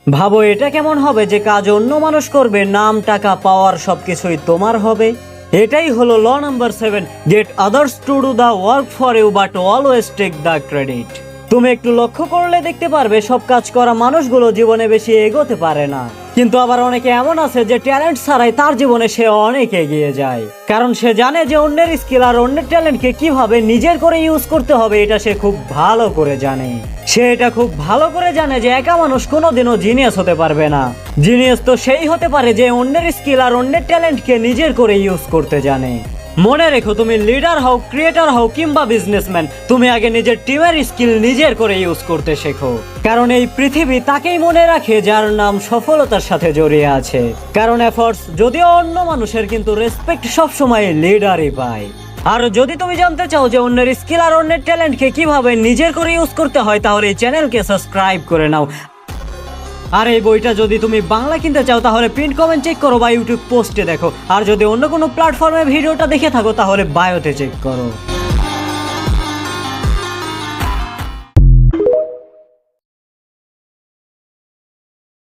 ভাবো এটা কেমন হবে যে কাজ অন্য মানুষ করবে, নাম টাকা পাওয়ার সবকিছুই তোমার হবে। এটাই হলো law number 7, get others to do the work for you but always take the credit. তুমি একটু লক্ষ্য করলে দেখতে পারবে সব কাজ করা মানুষগুলো জীবনে বেশি এগোতে পারে না, কিন্তু আবার অনেকে এমন আছে যে ট্যালেন্ট ছাড়াই তার জীবনে সে অনেক এগিয়ে যায়, কারণ সে জানে যে অন্যের স্কিল আর অন্যের ট্যালেন্টকে কিভাবে নিজের করে ইউজ করতে হবে এটা সে খুব ভালো করে জানে। সে এটা খুব ভালো করে জানে যে একা মানুষ কোনোদিনও জিনিয়াস হতে পারবে না। জিনিয়াস তো সেই হতে পারে যে অন্যের স্কিল আর অন্যের ট্যালেন্টকে নিজের করে ইউজ করতে জানে। মনে রেখো, তুমি লিডার হও, ক্রিয়েটর হও কিংবা বিজনেসম্যান, তুমি আগে নিজের টিমের স্কিল নিজের করে ইউজ করতে শেখো, কারণ এই পৃথিবী তাকেই মনে রাখে যার নাম সফলতার সাথে জড়িয়ে আছে। কারণ এফোর্টস যদিও অন্য মানুষের, কিন্তু রেসপেক্ট সবসময় লিডারই পায়। আর যদি তুমি জানতে চাও যে অন্যের স্কিল আর অন্যের ট্যালেন্টকে কিভাবে নিজের করে ইউজ করতে হয়, তাহলে এই চ্যানেলকে সাবস্ক্রাইব করে নাও। আর এই বইটা যদি তুমি বাংলা কিনতে চাও তাহলে প্রিন্ট কমেন্ট চেক করো বা ইউটিউব পোস্টে দেখো। আর যদি অন্য কোনো প্ল্যাটফর্মে ভিডিওটা দেখে থাকো তাহলে বায়োতে চেক করো।